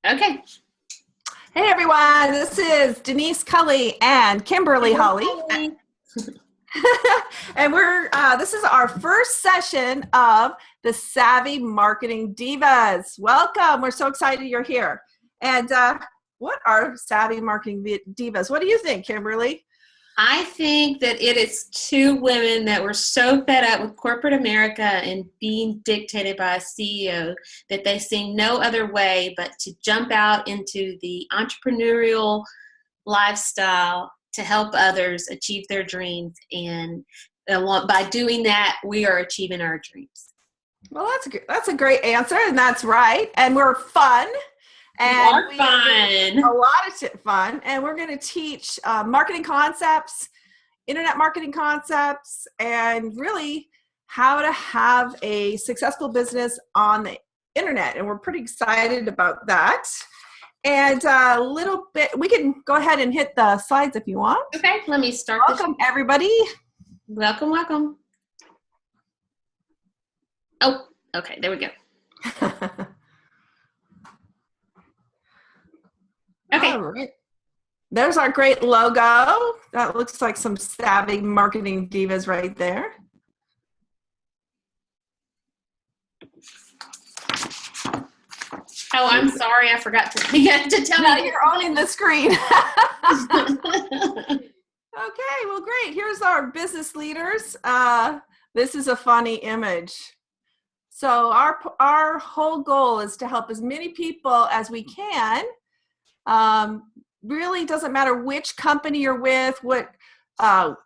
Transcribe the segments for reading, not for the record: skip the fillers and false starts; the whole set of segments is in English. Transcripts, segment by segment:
Okay. Hey everyone, this is Denise Cully and Kimberly Holly. And this is our first session of the Savvy Marketing Divas. Welcome. We're so excited you're here. And what are Savvy Marketing Divas? What do you think, Kimberly? I think that it is two women that were so fed up with corporate America and being dictated by a CEO that they see no other way but to jump out into the entrepreneurial lifestyle to help others achieve their dreams. And by doing that, we are achieving our dreams. Well, that's a great answer, and that's right. And we're fun. And we fun. A lot of fun. And we're going to teach marketing concepts, internet marketing concepts, and really how to have a successful business on the internet. And we're pretty excited about that. And a little bit, we can go ahead and hit the slides if you want. Okay, let me start. Welcome, everybody. Welcome, welcome. Oh, okay, there we go. Okay. All right. There's our great logo. That looks like some Savvy Marketing Divas right there. Oh, I'm sorry. I forgot to tell you. You're owning the screen. Okay, well, great. Here's our business leaders. This is a funny image. So our whole goal is to help as many people as we can. Really doesn't matter which company you're with, what your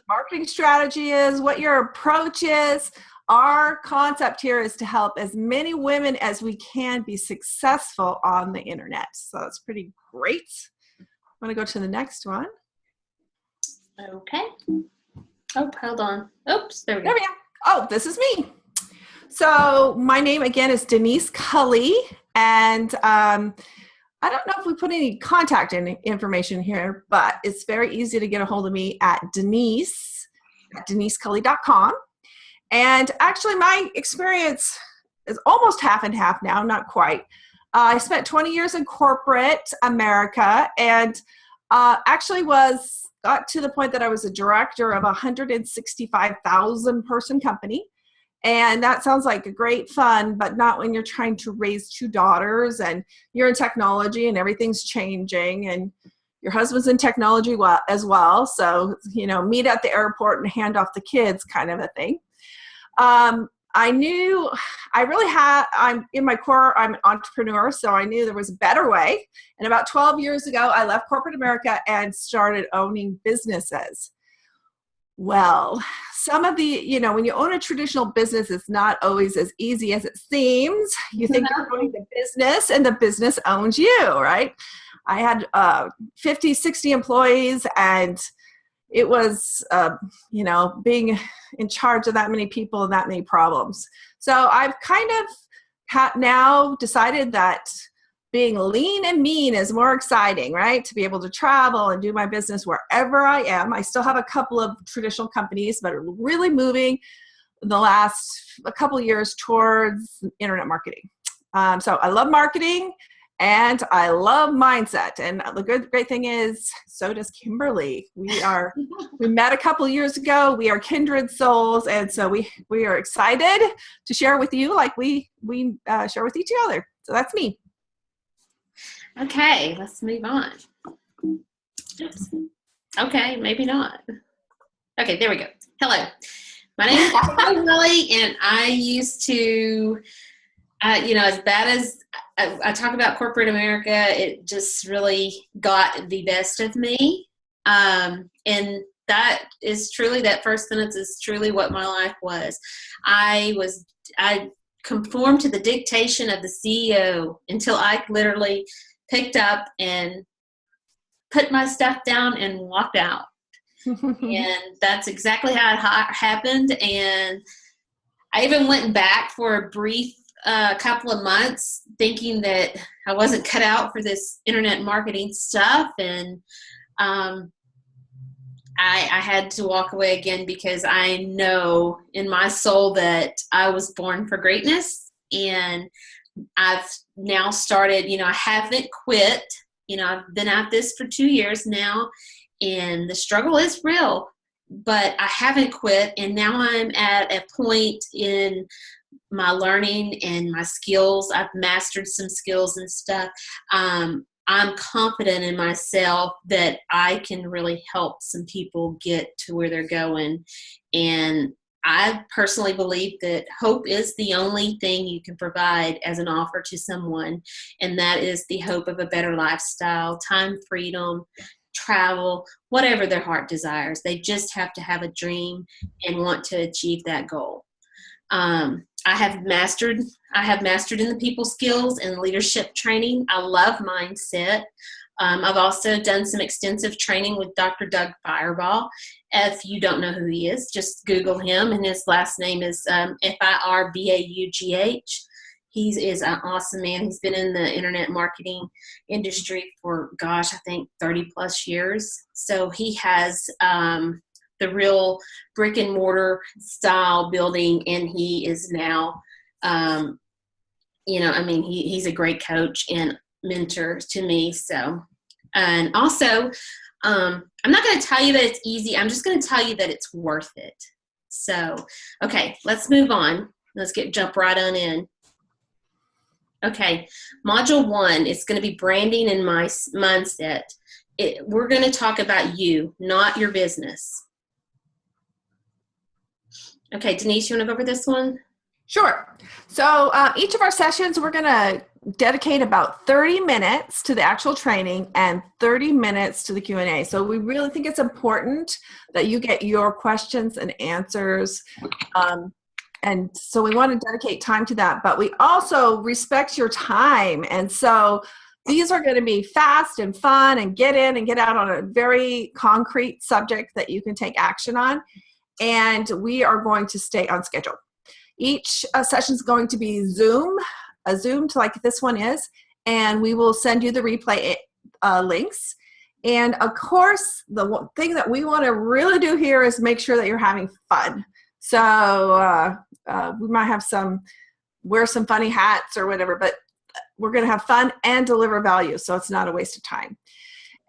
marketing strategy is, what your approach is. Our concept here is to help as many women as we can be successful on the internet. So that's pretty great. I'm going to go to the next one. Okay. Oh, hold on. Oops, there we go. There we go. Oh, this is me. So my name again is Denise Cully, and I don't know if we put any contact information here, but it's very easy to get a hold of me at denisecully.com. And actually my experience is almost half and half now, not quite. I spent 20 years in corporate America and actually got to the point that I was a director of a 165,000 person company. And that sounds like a great fun, but not when you're trying to raise two daughters and you're in technology and everything's changing and your husband's in technology as well. So, meet at the airport and hand off the kids kind of a thing. I'm in my core, I'm an entrepreneur, so I knew there was a better way. And about 12 years ago, I left corporate America and started owning businesses. Well, some of the, when you own a traditional business, it's not always as easy as it seems. You think you're owning the business and the business owns you, right? I had 50, 60 employees and it was, being in charge of that many people and that many problems. So I've kind of now decided that being lean and mean is more exciting, right? To be able to travel and do my business wherever I am. I still have a couple of traditional companies, but are really moving the last a couple of years towards internet marketing. So I love marketing and I love mindset. And the great thing is, so does Kimberly. We met a couple of years ago. We are kindred souls. And so we are excited to share with you like we share with each other. So that's me. Okay, let's move on. Oops. Okay, maybe not. Okay, there we go. Hello. My name is Kimberly, and I used to, as bad as I talk about corporate America, it just really got the best of me. And that first sentence is truly what my life was. I conformed to the dictation of the CEO until I literally picked up and put my stuff down and walked out. And that's exactly how it happened. And I even went back for a brief couple of months thinking that I wasn't cut out for this internet marketing stuff. And I had to walk away again because I know in my soul that I was born for greatness. And I've now started, I haven't quit. I've been at this for 2 years now, and the struggle is real, but I haven't quit. And now I'm at a point in my learning and my skills. I've mastered some skills and stuff. I'm confident in myself that I can really help some people get to where they're going. And I personally believe that hope is the only thing you can provide as an offer to someone, and that is the hope of a better lifestyle, time freedom, travel, whatever their heart desires. They just have to have a dream and want to achieve that goal. I have mastered in the people skills and leadership training. I love mindset. I've also done some extensive training with Dr. Doug Fireball. If you don't know who he is, just Google him, and his last name is Firbaughh. He is an awesome man. He's been in the internet marketing industry for, I think 30 plus years. So he has the real brick and mortar style building, and he is now, he's a great coach and mentor to me. So, and also, I'm not going to tell you that it's easy. I'm just going to tell you that it's worth it. So, okay, let's move on. Let's jump right on in. Okay, module 1 is going to be branding and my mindset. We're going to talk about you, not your business. Okay, Denise, you want to go over this one? Sure. So each of our sessions, we're going to dedicate about 30 minutes to the actual training and 30 minutes to the Q&A. So we really think it's important that you get your questions and answers. And so we want to dedicate time to that, but we also respect your time. And so these are going to be fast and fun and get in and get out on a very concrete subject that you can take action on. And we are going to stay on schedule. Each session is going to be a Zoom like this one is, and we will send you the replay links. And of course, the thing that we want to really do here is make sure that you're having fun. So we might wear some funny hats or whatever, but we're going to have fun and deliver value, so it's not a waste of time.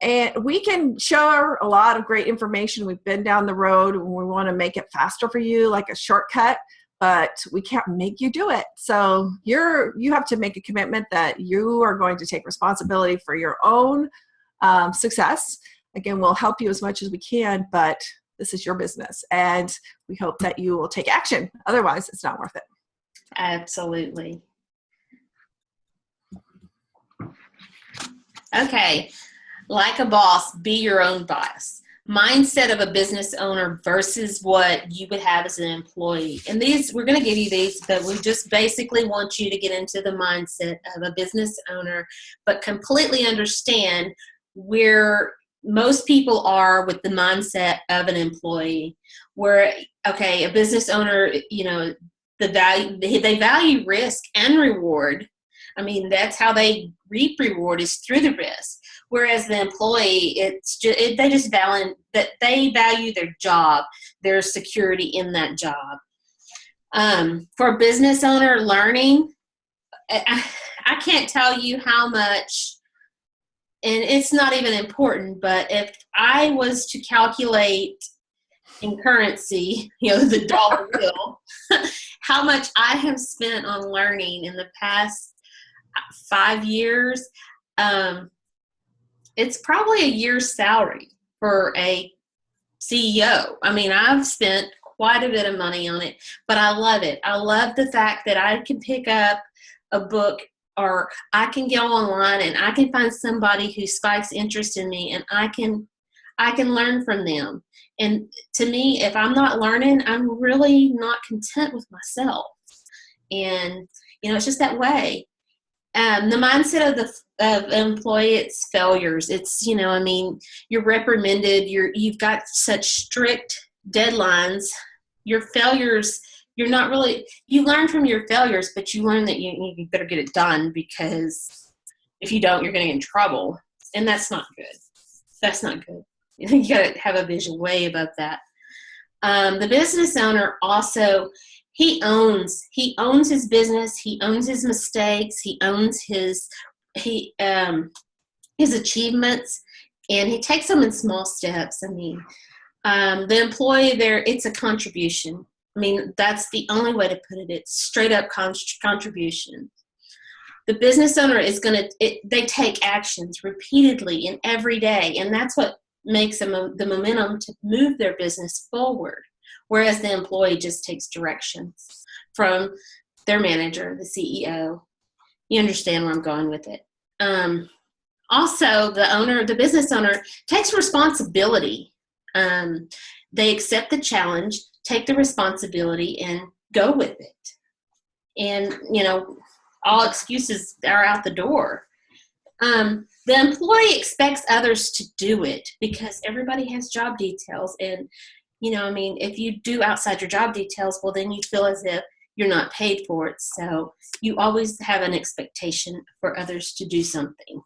And we can share a lot of great information. We've been down the road and we want to make it faster for you, like a shortcut, but we can't make you do it. So you have to make a commitment that you are going to take responsibility for your own success. Again, we'll help you as much as we can, but this is your business, and we hope that you will take action. Otherwise, it's not worth it. Absolutely. Okay. Like a boss, be your own boss. Mindset of a business owner versus what you would have as an employee. And we're going to give you these, but we just basically want you to get into the mindset of a business owner, but completely understand where most people are with the mindset of an employee. Where, okay, a business owner, they value risk and reward. I mean, that's how they reap reward, is through the risk. Whereas the employee, they just value their job, their security in that job. For a business owner, learning, I can't tell you how much, and it's not even important, but if I was to calculate in currency, the dollar bill, how much I have spent on learning in the past 5 years, it's probably a year's salary for a CEO. I mean, I've spent quite a bit of money on it, but I love it. I love the fact that I can pick up a book, or I can go online and I can find somebody who spikes interest in me, and I can learn from them. And to me, if I'm not learning, I'm really not content with myself. And, it's just that way. The mindset of employee, it's failures. It's, you're reprimanded. You've got such strict deadlines. Your failures, you learn from your failures, but you learn that you better get it done, because if you don't, you're going to get in trouble. And that's not good. That's not good. You got to have a vision way above that. The business owner also he owns his business. He owns his mistakes. He owns his achievements, and he takes them in small steps. I mean, the employee there, it's a contribution. I mean, that's the only way to put it. It's straight up contribution. The business owner is they take actions repeatedly and every day, and that's what makes them the momentum to move their business forward. Whereas the employee just takes directions from their manager, the CEO. You understand where I'm going with it. Also, the business owner takes responsibility. They accept the challenge, take the responsibility, and go with it. And, all excuses are out the door. The employee expects others to do it because everybody has job details. And, if you do outside your job details, well, then you feel as if you're not paid for it. So you always have an expectation for others to do something.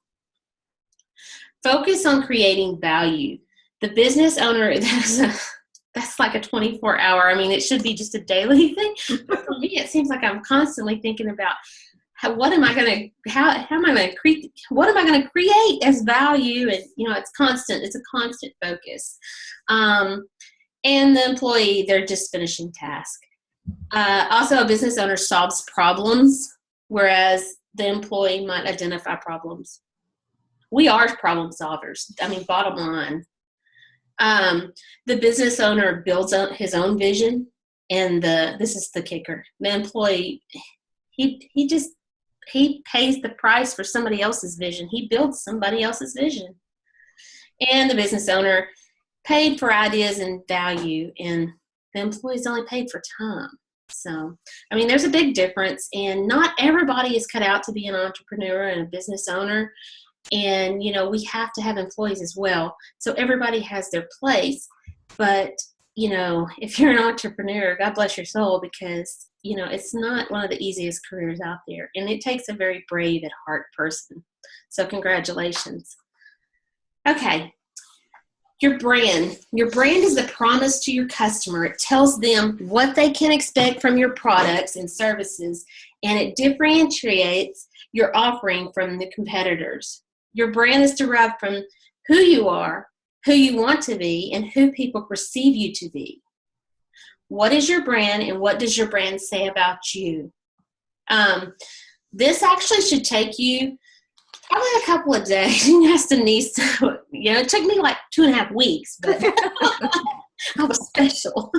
Focus on creating value. The business owner, that's like a 24-hour. I mean, it should be just a daily thing. But for me, it seems like I'm constantly thinking about what am I going to create as value? And, it's constant. It's a constant focus. And the employee, they're just finishing task. Also, a business owner solves problems, whereas the employee might identify problems. We are problem solvers. I mean, bottom line. The business owner builds up his own vision, and this is the kicker. The employee, he pays the price for somebody else's vision. He builds somebody else's vision. And the business owner paid for ideas and value, and the employee's only paid for time. So, I mean, there's a big difference, and not everybody is cut out to be an entrepreneur and a business owner. And, we have to have employees as well. So everybody has their place. But, if you're an entrepreneur, God bless your soul, because, it's not one of the easiest careers out there. And it takes a very brave at heart person. So congratulations. Okay. Your brand. Your brand is the promise to your customer. It tells them what they can expect from your products and services, and it differentiates your offering from the competitors. Your brand is derived from who you are, who you want to be, and who people perceive you to be. What is your brand, and what does your brand say about you? This actually should take you probably a couple of days. Yes, Denise. It took me like 2.5 weeks, but I was special.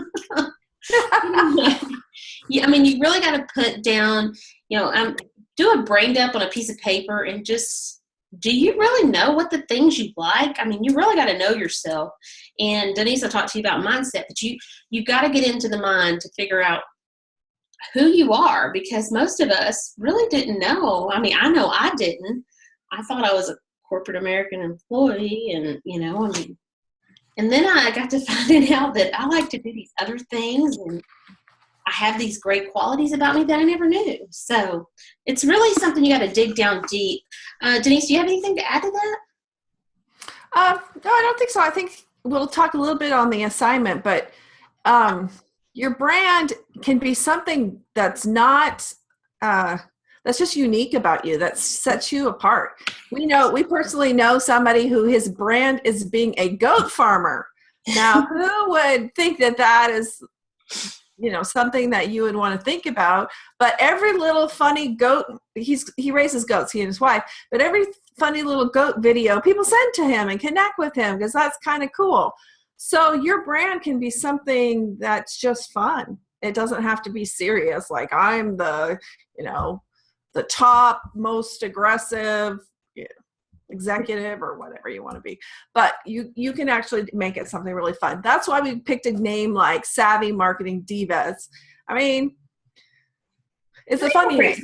Yeah, I mean, you really got to put down, do a brain dump on a piece of paper and just, do you really know what the things you like? I mean, you really got to know yourself. And Denise, I talked to you about mindset, but you got to get into the mind to figure out who you are, because most of us really didn't know. I mean, I know I didn't. I thought I was a corporate American employee, and, and then I got to finding out that I like to do these other things, and I have these great qualities about me that I never knew. So it's really something you got to dig down deep. Denise, do you have anything to add to that? No, I don't think so. I think we'll talk a little bit on the assignment, but your brand can be something that's not that's just unique about you, that sets you apart. We personally know somebody who his brand is being a goat farmer. Now, who would think that is, something that you would want to think about? But every little funny goat, he raises goats, he and his wife, but every funny little goat video people send to him and connect with him because that's kind of cool. So your brand can be something that's just fun. It doesn't have to be serious, like I'm the top most aggressive executive or whatever you want to be. But you can actually make it something really fun. That's why we picked a name like Savvy Marketing Divas. I mean, it's a funny name.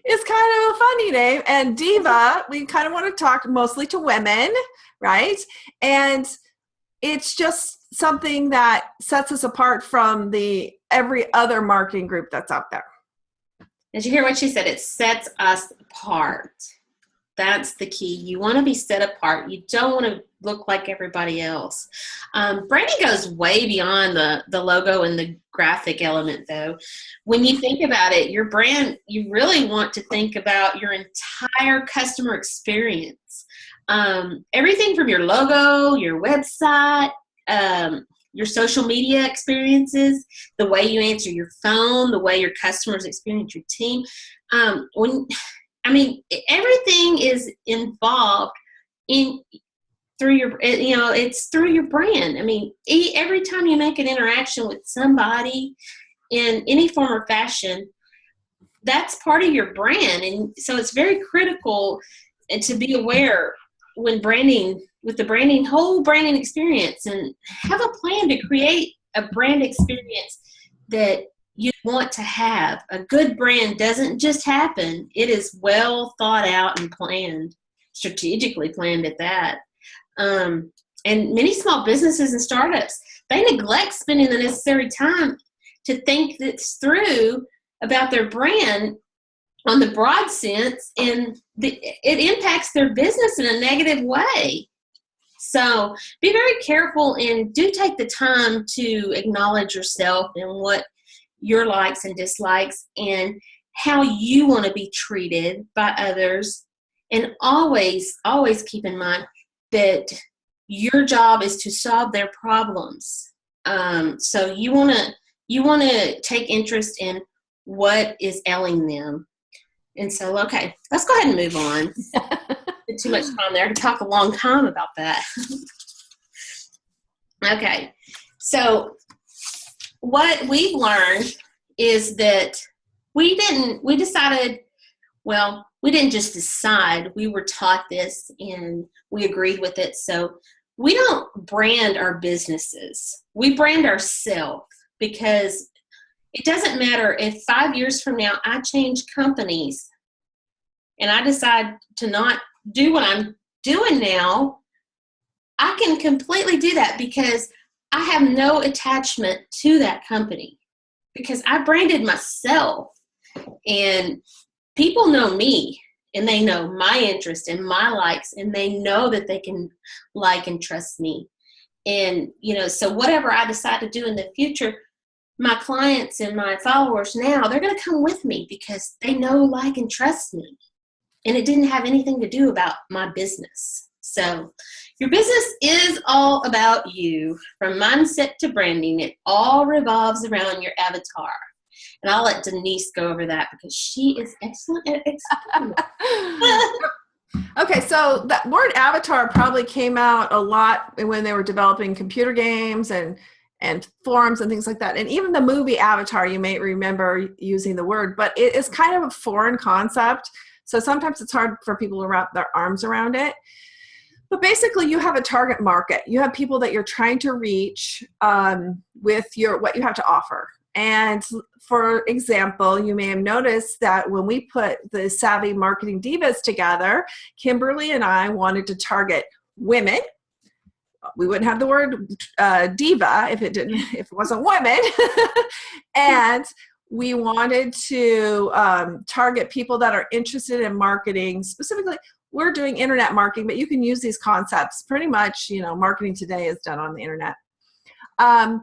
It's kind of a funny name. And diva, we kind of want to talk mostly to women, right? And it's just something that sets us apart from every other marketing group that's out there. Did you hear what she said? It sets us apart. That's the key. You want to be set apart. You don't want to look like everybody else. Branding goes way beyond the logo and the graphic element, though. When you think about it, your brand, you really want to think about your entire customer experience. Everything from your logo, your website, your social media experiences, the way you answer your phone, the way your customers experience your team. Everything is involved through your, it's through your brand. I mean, every time you make an interaction with somebody in any form or fashion, that's part of your brand. And so it's very critical to be aware when branding, with the whole branding experience, and have a plan to create a brand experience that you want to have. A good brand doesn't just happen. It is well thought out and planned, strategically planned at that. And many small businesses and startups, they neglect spending the necessary time to think this through about their brand on the broad sense, and it impacts their business in a negative way. So be very careful and do take the time to acknowledge yourself and what your likes and dislikes and how you want to be treated by others. And always, always keep in mind that your job is to solve their problems. So you want to take interest in what is ailing them. And so, okay, let's go ahead and move on. Too much time there. I could talk a long time about that. Okay, so what we've learned is that we didn't just decide, we were taught this and we agreed with it. So we don't brand our businesses. We brand ourselves, because it doesn't matter if 5 years from now I change companies and I decide to not do what I'm doing now. I can completely do that because I have no attachment to that company, because I branded myself, and people know me and they know my interest and my likes, and they know that they can like and trust me. And, so whatever I decide to do in the future, my clients and my followers now, they're going to come with me because they know, like, and trust me. And it didn't have anything to do about my business. So your business is all about you. From mindset to branding, it all revolves around your avatar. And I'll let Denise go over that because she is excellent at explaining. Okay, so that word avatar probably came out a lot when they were developing computer games and forums and things like that. And even the movie Avatar, you may remember using the word, but it is kind of a foreign concept. So sometimes it's hard for people to wrap their arms around it. But basically, you have a target market. You have people that you're trying to reach with what you have to offer. And for example, you may have noticed that when we put the Savvy Marketing Divas together, Kimberly and I wanted to target women. We wouldn't have the word diva if it wasn't women. And we wanted to target people that are interested in marketing. Specifically, we're doing internet marketing, but you can use these concepts. Pretty much, marketing today is done on the internet. And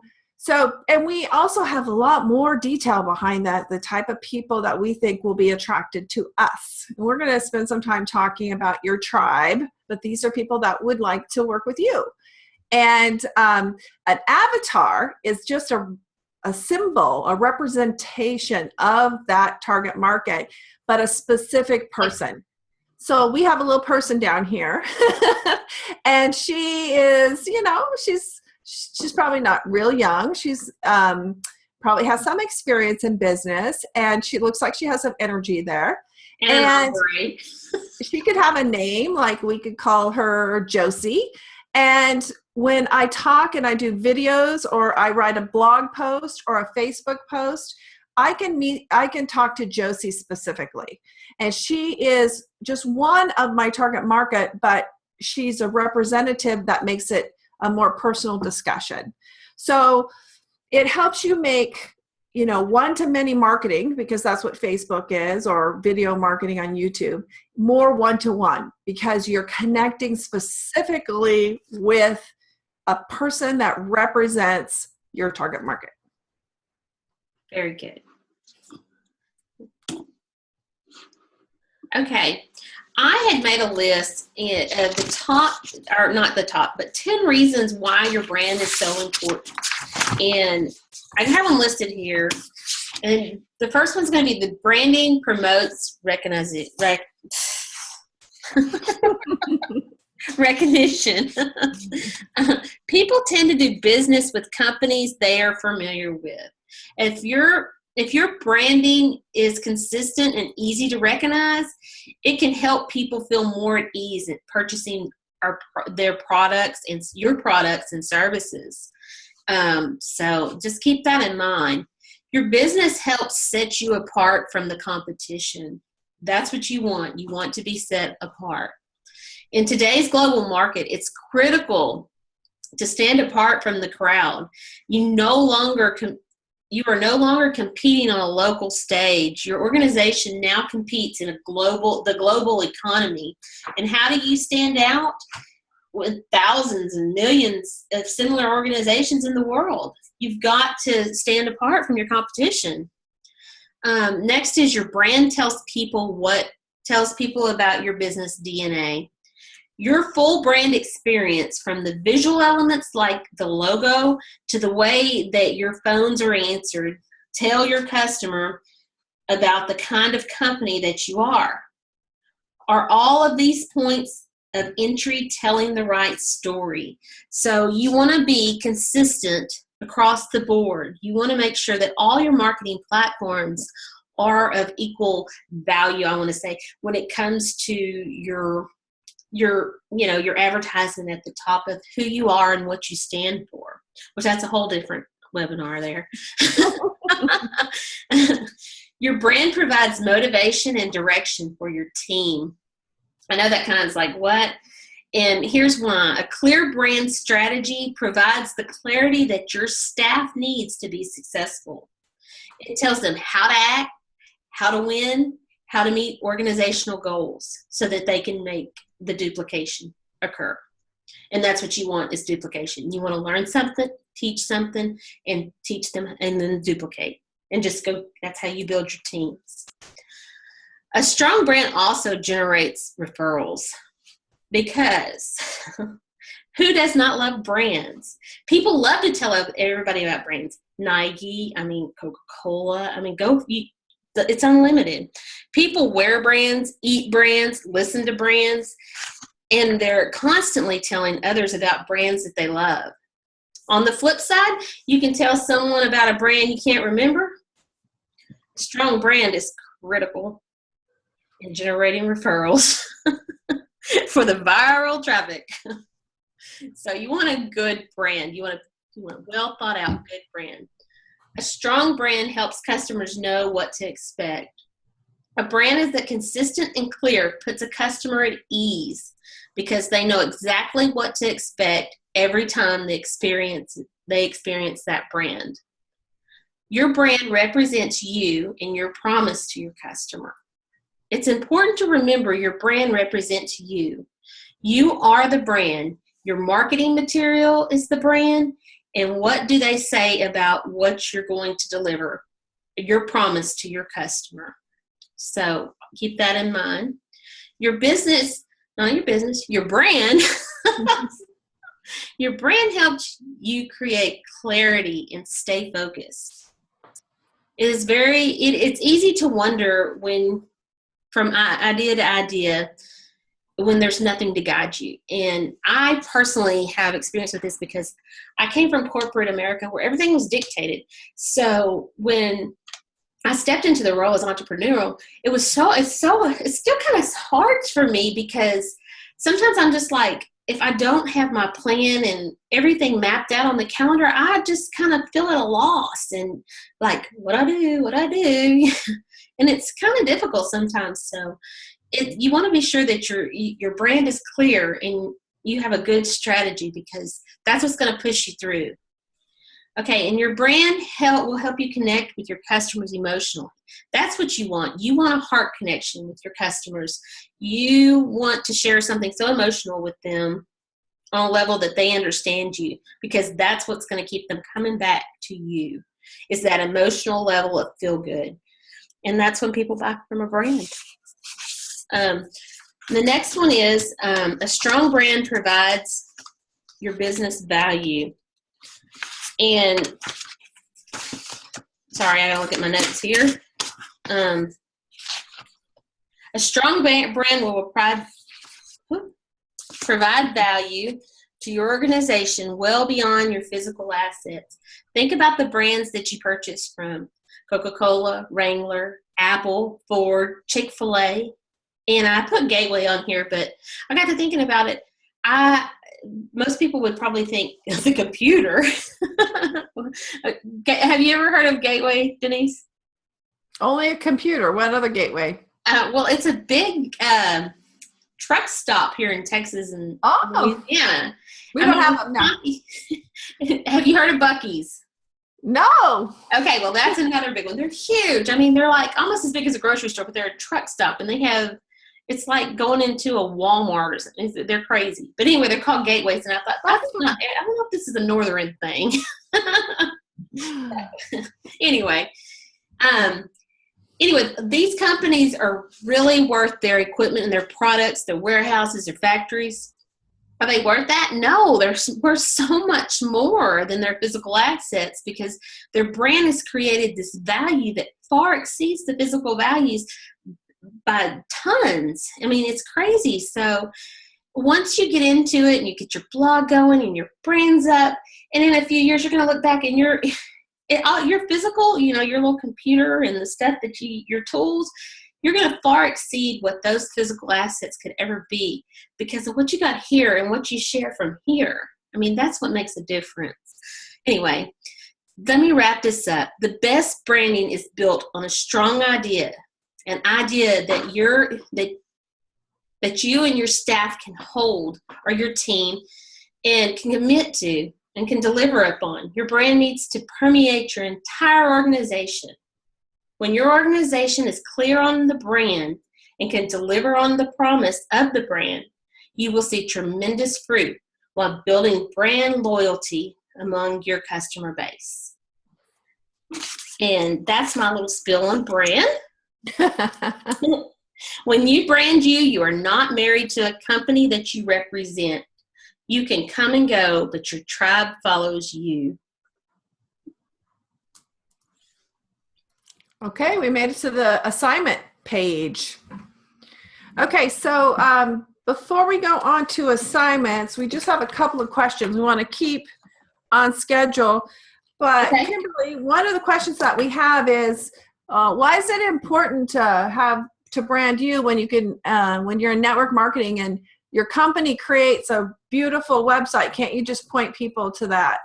we also have a lot more detail behind that, the type of people that we think will be attracted to us. And we're going to spend some time talking about your tribe, but these are people that would like to work with you. And an avatar is just a symbol, a representation of that target market, but a specific person. So we have a little person down here, and she is, she's probably not real young. She's probably has some experience in business, and she looks like she has some energy there. And she could have a name, like we could call her Josie. And when I talk and I do videos, or I write a blog post or a Facebook post, I can talk to Josie specifically. And she is just one of my target market, but she's a representative that makes it a more personal discussion. So it helps you make one-to-many marketing, because that's what Facebook is, or video marketing on YouTube, more one-to-one, because you're connecting specifically with a person that represents your target market. Very good. Okay. I had made a list of the top, or not the top, but 10 reasons why your brand is so important. And I have them listed here. And the first one's going to be the branding promotes recognition. People tend to do business with companies they are familiar with. If your branding is consistent and easy to recognize, it can help people feel more at ease in purchasing their products and your products and services. So just keep that in mind. Your business helps set you apart from the competition. That's what you want. You want to be set apart. In today's global market, it's critical to stand apart from the crowd. You are no longer competing on a local stage. Your organization now competes in the global economy. And how do you stand out? With thousands and millions of similar organizations in the world. You've got to stand apart from your competition. Next is your brand tells people about your business DNA. Your full brand experience, from the visual elements like the logo to the way that your phones are answered, tell your customer about the kind of company that you are. Are all of these points of entry telling the right story? So you want to be consistent across the board. You want to make sure that all your marketing platforms are of equal value, I want to say, when it comes to your advertising at the top of who you are and what you stand for, which that's a whole different webinar there. Your brand provides motivation and direction for your team. I know that kind of is like, what? And here's why. A clear brand strategy provides the clarity that your staff needs to be successful. It tells them how to act, how to win, how to meet organizational goals so that they can make the duplication occur. And that's what you want, is duplication. You want to learn something, teach something, and teach them, and then duplicate. And just go, that's how you build your teams. A strong brand also generates referrals, because who does not love brands? People love to tell everybody about brands. Nike, Coca-Cola, it's unlimited. People wear brands, eat brands, listen to brands, and they're constantly telling others about brands that they love. On the flip side, you can tell someone about a brand you can't remember. A strong brand is critical in generating referrals for the viral traffic. So you want a good brand. You want a well thought out good brand. A strong brand helps customers know what to expect. A brand that's consistent and clear puts a customer at ease, because they know exactly what to expect every time they experience that brand. Your brand represents you and your promise to your customer. It's important to remember your brand represents you. You are the brand. Your marketing material is the brand. And what do they say about what you're going to deliver? Your promise to your customer. So keep that in mind. Your brand, your brand helps you create clarity and stay focused. It's easy to wonder from idea to idea when there's nothing to guide you. And I personally have experience with this, because I came from corporate America where everything was dictated. So when I stepped into the role as entrepreneurial, it's still kind of hard for me, because sometimes I'm just like, if I don't have my plan and everything mapped out on the calendar, I just kind of feel at a loss and like, what I do. And it's kind of difficult sometimes. So you want to be sure that your brand is clear and you have a good strategy, because that's what's going to push you through. Okay, and your brand will help you connect with your customers emotionally. That's what you want. You want a heart connection with your customers. You want to share something so emotional with them on a level that they understand you, because that's what's going to keep them coming back to you, is that emotional level of feel good. And that's when people buy from a brand. The next one is a strong brand provides your business value. And sorry, I gotta look at my notes here. A strong brand will provide value to your organization well beyond your physical assets. Think about the brands that you purchase from: Coca-Cola, Wrangler, Apple, Ford, Chick-fil-A. And I put Gateway on here, but I got to thinking about it. Most people would probably think it's a computer. Have you ever heard of Gateway, Denise? Only a computer. What other Gateway? Well, it's a big truck stop here in Texas and Louisiana. We don't have them now. Have you heard of Buc-ee's? No. Okay, well, that's another big one. They're huge. I mean, they're like almost as big as a grocery store, but they're a truck stop, and they have, it's like going into a Walmart or something. They're crazy. But anyway, they're called Gateways, and I thought, I don't know if this is a northern thing. Anyway, these companies are really worth their equipment and their products, their warehouses, their factories. Are they worth that? No, they're worth so much more than their physical assets, because their brand has created this value that far exceeds the physical values by tons. I mean, it's crazy. So once you get into it and you get your blog going and your brand's up, and in a few years you're going to look back and your physical, your little computer and the stuff that your tools, you're going to far exceed what those physical assets could ever be, because of what you got here and what you share from here. I mean, that's what makes a difference. Anyway, let me wrap this up. The best branding is built on a strong idea, an idea that you and your staff can hold, or your team, and can commit to and can deliver upon. Your brand needs to permeate your entire organization. When your organization is clear on the brand and can deliver on the promise of the brand, you will see tremendous fruit while building brand loyalty among your customer base. And that's my little spiel on brand. When you brand you are not married to a company that you represent. You can come and go, but your tribe follows you. Okay, we made it to the assignment page. Okay, so before we go on to assignments, we just have a couple of questions we want to keep on schedule. But okay. Kimberly, one of the questions that we have is, why is it important to brand you when you can when you're in network marketing and your company creates a beautiful website? Can't you just point people to that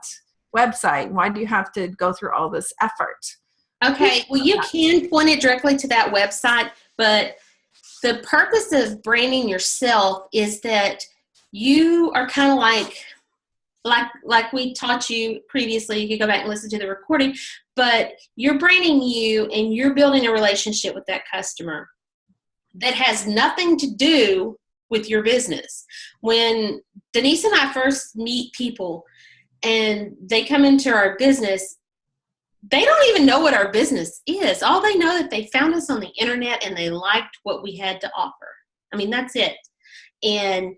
website? Why do you have to go through all this effort? Okay, well, you can point it directly to that website, but the purpose of branding yourself is that you are kind of like we taught you previously. You can go back and listen to the recording, but you're branding you and you're building a relationship with that customer that has nothing to do with your business. When Denise and I first meet people and they come into our business, they don't even know what our business is. All they know that they found us on the internet and they liked what we had to offer. I mean, that's it. And,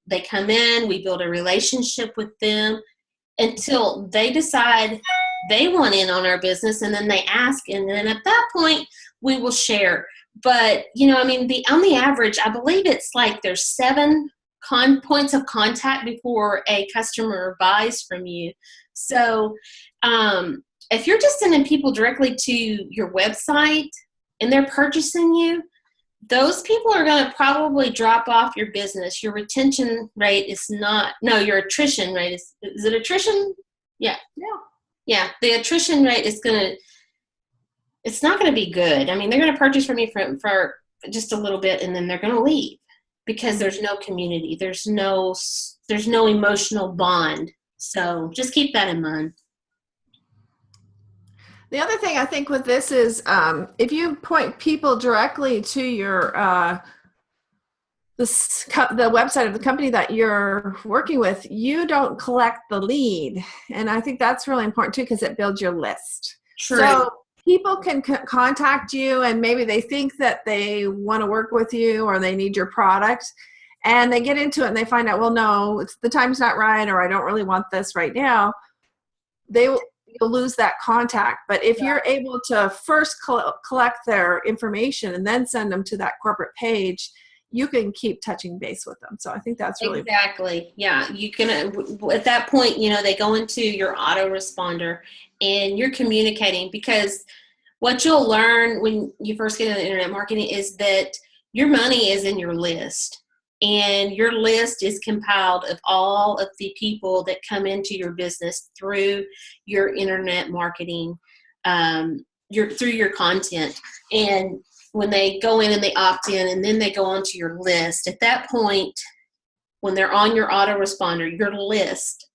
they come in, we build a relationship with them until they decide they want in on our business, and then they ask, and then at that point, we will share. But, on the average, I believe it's like there's 7 points of contact before a customer buys from you. So, if you're just sending people directly to your website and they're purchasing you, those people are going to probably drop off your business. Your retention rate is not, no, your attrition rate is it attrition? Yeah. Yeah. The attrition rate is it's not going to be good. I mean, they're going to purchase from you for just a little bit, and then they're going to leave because there's no community. There's no emotional bond. So just keep that in mind. The other thing I think with this is if you point people directly to your the website of the company that you're working with, you don't collect the lead. And I think that's really important too, because it builds your list. True. So people can contact you and maybe they think that they want to work with you or they need your product, and they get into it and they find out, well, no, the time's not right, or I don't really want this right now. You'll lose that contact. But if you're able to first collect their information and then send them to that corporate page, you can keep touching base with them. So I think that's really exactly. Yeah, you can at that point, they go into your autoresponder and you're communicating, because what you'll learn when you first get into internet marketing is that your money is in your list, and your list is compiled of all of the people that come into your business through your internet marketing, through your content. And when they go in and they opt in and then they go onto your list, at that point, when they're on your autoresponder, your list,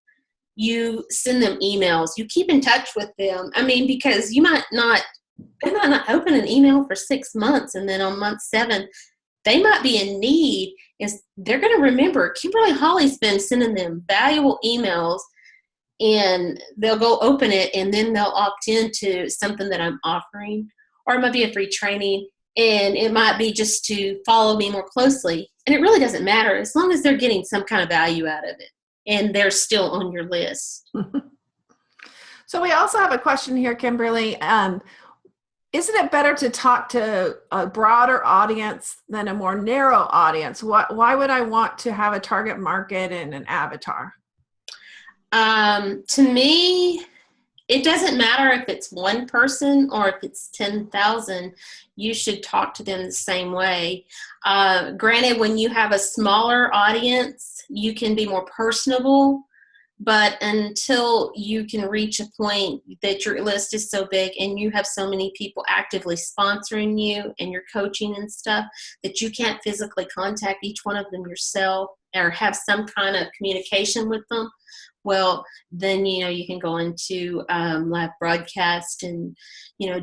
you send them emails. You keep in touch with them. I mean, because they might not open an email for 6 months, and then on month 7, they might be in need. Is they're going to remember Kimberly Holly's been sending them valuable emails, and they'll go open it, and then they'll opt into something that I'm offering, or it might be a free training. And it might be just to follow me more closely. And it really doesn't matter as long as they're getting some kind of value out of it and they're still on your list. So we also have a question here, Kimberly. Isn't it better to talk to a broader audience than a more narrow audience? Why would I want to have a target market and an avatar? To me, it doesn't matter if it's one person or if it's 10,000. You should talk to them the same way. Granted, when you have a smaller audience, you can be more personable. But until you can reach a point that your list is so big and you have so many people actively sponsoring you and you're coaching and stuff that you can't physically contact each one of them yourself or have some kind of communication with them, well, then, you can go into live broadcast and,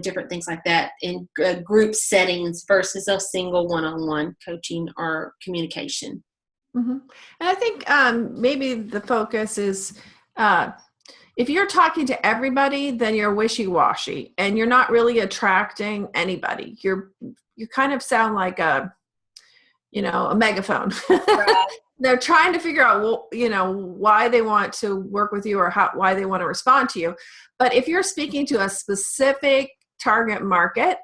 different things like that in group settings versus a single one-on-one coaching or communication. Mm-hmm. And I think maybe the focus is if you're talking to everybody, then you're wishy-washy and you're not really attracting anybody. You kind of sound like a megaphone. Right. They're trying to figure out, why they want to work with you or why they want to respond to you. But if you're speaking to a specific target market,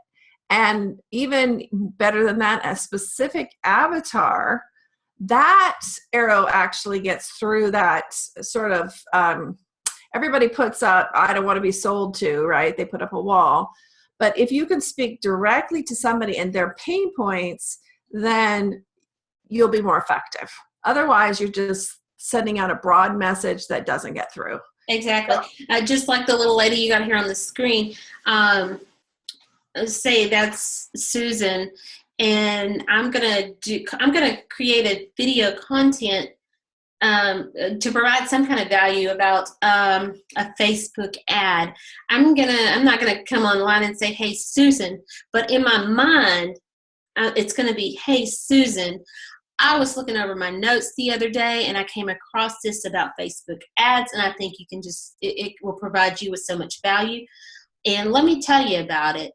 and even better than that, a specific avatar, that arrow actually gets through that sort of, everybody puts up, I don't want to be sold to, right? They put up a wall. But if you can speak directly to somebody and their pain points, then you'll be more effective. Otherwise, you're just sending out a broad message that doesn't get through. Exactly. Just like the little lady you got here on the screen, say that's Susan, and I'm gonna create a video content to provide some kind of value about a Facebook ad. I'm not gonna come online and say, "Hey, Susan," but in my mind, it's gonna be, "Hey, Susan, I was looking over my notes the other day and I came across this about Facebook ads, and I think you can it will provide you with so much value. And let me tell you about it."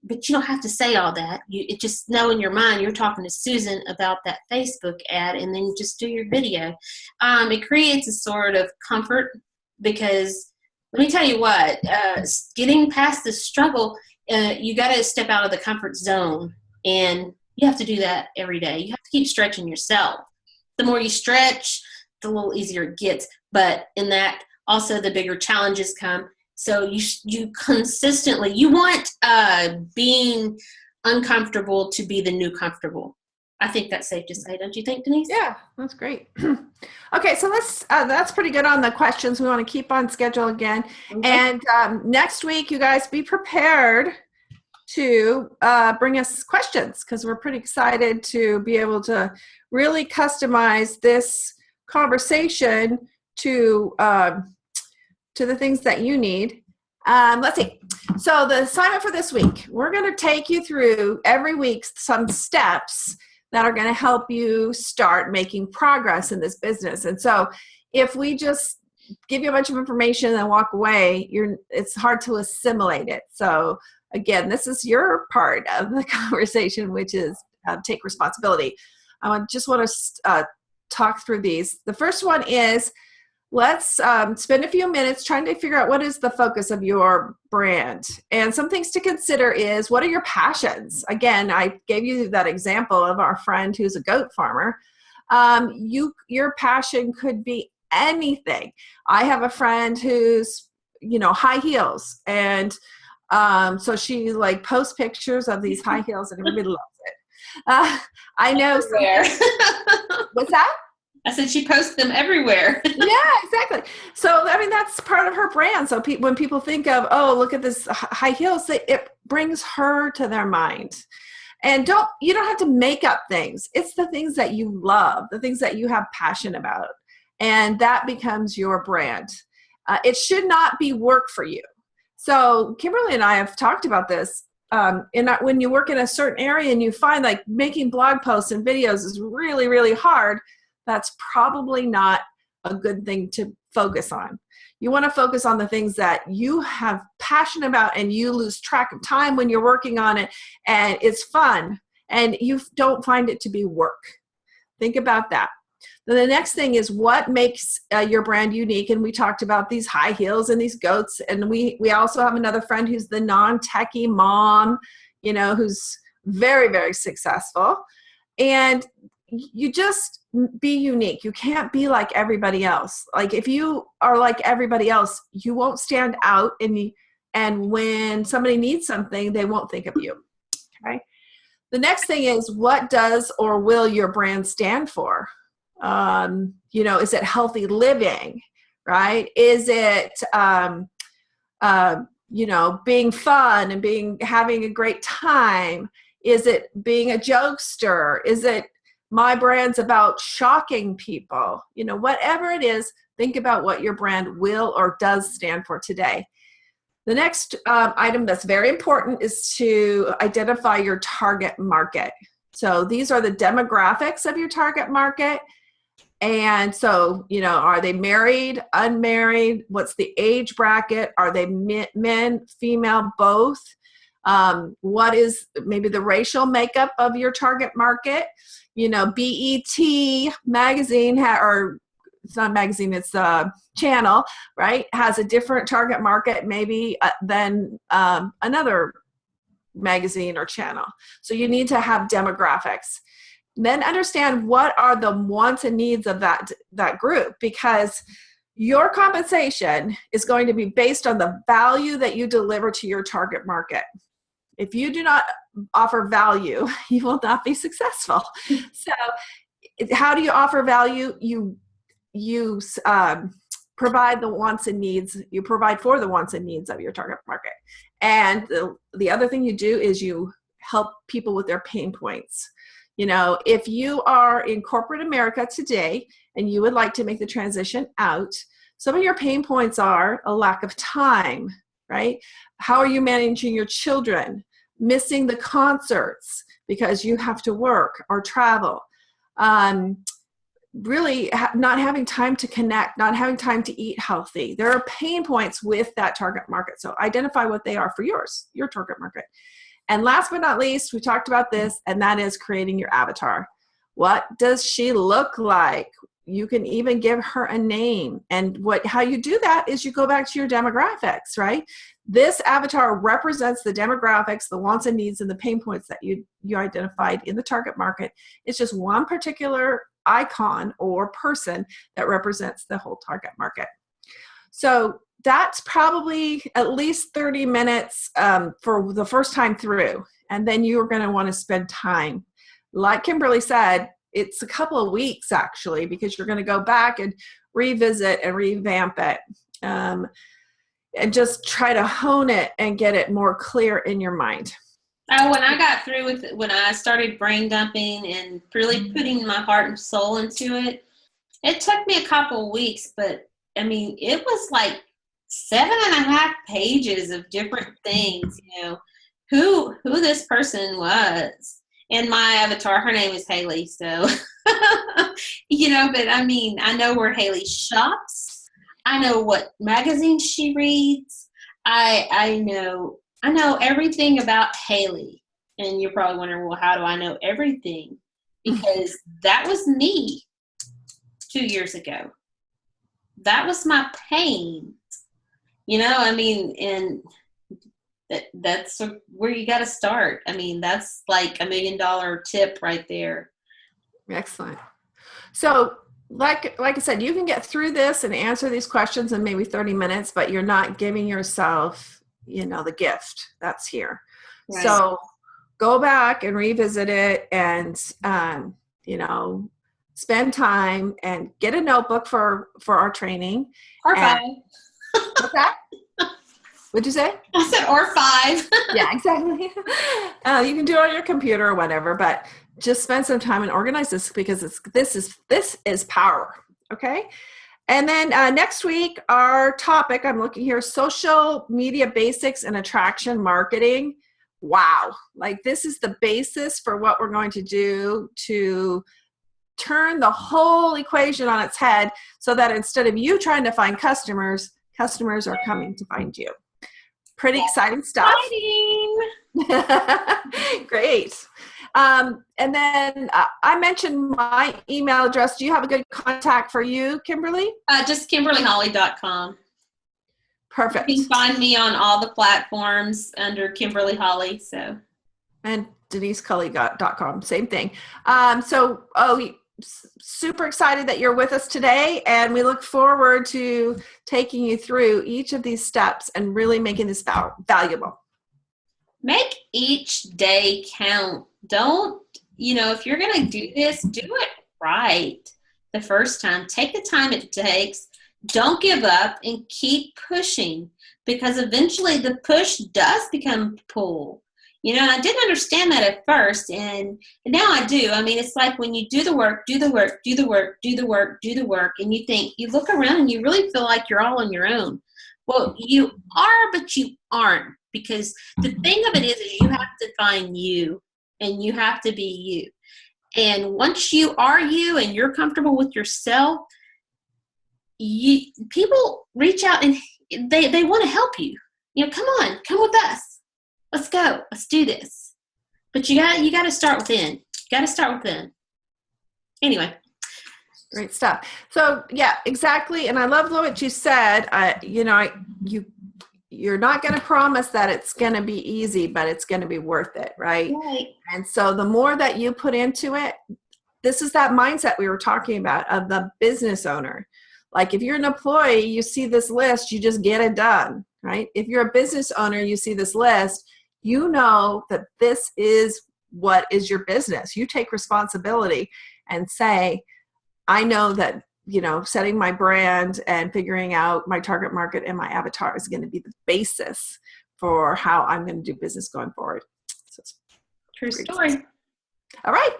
But you don't have to say all that. It just know in your mind you're talking to Susan about that Facebook ad, and then you just do your video. It creates a sort of comfort, because let me tell you what, getting past the struggle, you got to step out of the comfort zone, and you have to do that every day. You have to keep stretching yourself. The more you stretch, the little easier it gets. But in that, also the bigger challenges come. So you consistently, you want being uncomfortable to be the new comfortable. I think that's safe to say, don't you think, Denise? Yeah, that's great. Okay, so that's pretty good on the questions. We want to keep on schedule again. Okay. And next week, you guys be prepared to bring us questions, because we're pretty excited to be able to really customize this conversation to the things that you need. Let's see. So the assignment for this week, we're going to take you through every week some steps that are going to help you start making progress in this business. And so if we just give you a bunch of information and walk away, it's hard to assimilate it. So again, this is your part of the conversation, which is take responsibility. I just want to talk through these. The first one is, let's spend a few minutes trying to figure out what is the focus of your brand. And some things to consider is, what are your passions? Again, I gave you that example of our friend who's a goat farmer. Your passion could be anything. I have a friend who's, high heels. And so she like posts pictures of these high heels and everybody loves it. I know. What's that? I said she posts them everywhere. Yeah, exactly. So, I mean, that's part of her brand. So when people think of, oh, look at this high heels, it brings her to their mind. And you don't have to make up things. It's the things that you love, the things that you have passion about. And that becomes your brand. It should not be work for you. So Kimberly and I have talked about this. When you work in a certain area and you find like making blog posts and videos is really, really hard, that's probably not a good thing to focus on. You want to focus on the things that you have passion about and you lose track of time when you're working on it and it's fun and you don't find it to be work. Think about that. Then the next thing is, what makes your brand unique? And we talked about these high heels and these goats. And we also have another friend who's the non-techie mom, who's very, very successful. And you just be unique. You can't be like everybody else. Like if you are like everybody else, you won't stand out. And when somebody needs something, they won't think of you. Okay. The next thing is, what does or will your brand stand for? Is it healthy living, right? Is it, being fun and having a great time? Is it being a jokester? Is it my brand's about shocking people? Whatever it is, think about what your brand will or does stand for today. The next item that's very important is to identify your target market. So these are the demographics of your target market. And so, are they married, unmarried? What's the age bracket? Are they men, female, both? What is maybe the racial makeup of your target market? BET magazine, or it's not a magazine, it's a channel, right? Has a different target market maybe than another magazine or channel. So you need to have demographics. Then understand what are the wants and needs of that group, because your compensation is going to be based on the value that you deliver to your target market. If you do not offer value, you will not be successful. So how do you offer value? You provide the wants and needs. You provide for the wants and needs of your target market. And the other thing you do is you help people with their pain points. If you are in corporate America today and you would like to make the transition out, some of your pain points are a lack of time, right? How are you managing your children? Missing the concerts because you have to work or travel. Really not having time to connect, not having time to eat healthy. There are pain points with that target market. So identify what they are for your target market. And last but not least, we talked about this, and that is creating your avatar. What does she look like? You can even give her a name. And how you do that is you go back to your demographics, right? This avatar represents the demographics, the wants and needs, and the pain points that you identified in the target market. It's just one particular icon or person that represents the whole target market. So that's probably at least 30 minutes for the first time through. And then you're going to want to spend time. Like Kimberly said, it's a couple of weeks actually, because you're going to go back and revisit and revamp it and just try to hone it and get it more clear in your mind. Oh, when I got through when I started brain dumping and really putting my heart and soul into it, it took me a couple of weeks, but I mean, it was like 7.5 pages of different things, who this person was. And my avatar, her name is Haley, so but I mean, I know where Haley shops. I know what magazines she reads. I know everything about Haley. And you're probably wondering, well, how do I know everything? Because that was me 2 years ago. That was my pain. I mean, and that's where you got to start. I mean, that's like $1 million tip right there. Excellent. So like I said, you can get through this and answer these questions in maybe 30 minutes, but you're not giving yourself, the gift that's here. Right. So go back and revisit it and, spend time and get a notebook for our training. Or 5. What's that? What'd you say? I said, or 5. Yeah, exactly. You can do it on your computer or whatever, but just spend some time and organize this because this is power. Okay. And then next week, our topic, I'm looking here, social media basics and attraction marketing. Wow. Like this is the basis for what we're going to do to turn the whole equation on its head so that instead of you trying to find customers are coming to find you. Pretty exciting stuff. Great. And then I mentioned my email address. Do you have a good contact for you, Kimberly? Just KimberlyHolly.com. Perfect. You can find me on all the platforms under Kimberly Holly. And DeniseCully.com, same thing. Super excited that you're with us today, and we look forward to taking you through each of these steps and really making this valuable. Make each day count. Don't, if you're going to do this, do it right the first time. Take the time it takes. Don't give up and keep pushing, because eventually the push does become pull. I didn't understand that at first, and now I do. I mean, it's like when you do the work, and you think, you look around and you really feel like you're all on your own. Well, you are, but you aren't, because the thing of it is you have to find you, and you have to be you. And once you are you and you're comfortable with yourself, people reach out and they want to help you. Come with us. Let's go. Let's do this. But you got to start within. Anyway. Great stuff. So yeah, exactly. And I love what you said. You're not going to promise that it's going to be easy, but it's going to be worth it. Right. And so the more that you put into it, this is that mindset we were talking about of the business owner. Like if you're an employee, you see this list, you just get it done. Right. If you're a business owner, you see this list, you know that this is what is your business. You take responsibility and say, I know that, setting my brand and figuring out my target market and my avatar is going to be the basis for how I'm going to do business going forward. So true story. All right.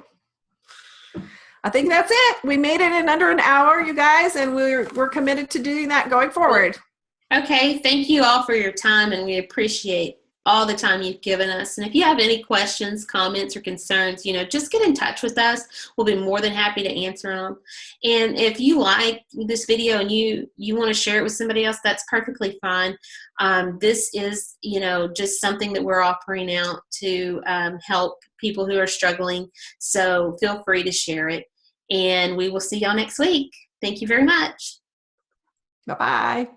I think that's it. We made it in under an hour, you guys, and we're committed to doing that going forward. Okay. Thank you all for your time, and we appreciate all the time you've given us. And if you have any questions, comments, or concerns, just get in touch with us. We'll be more than happy to answer them. And if you like this video and you want to share it with somebody else, that's perfectly fine. This is, just something that we're offering out to help people who are struggling. So feel free to share it. And we will see y'all next week. Thank you very much. Bye-bye.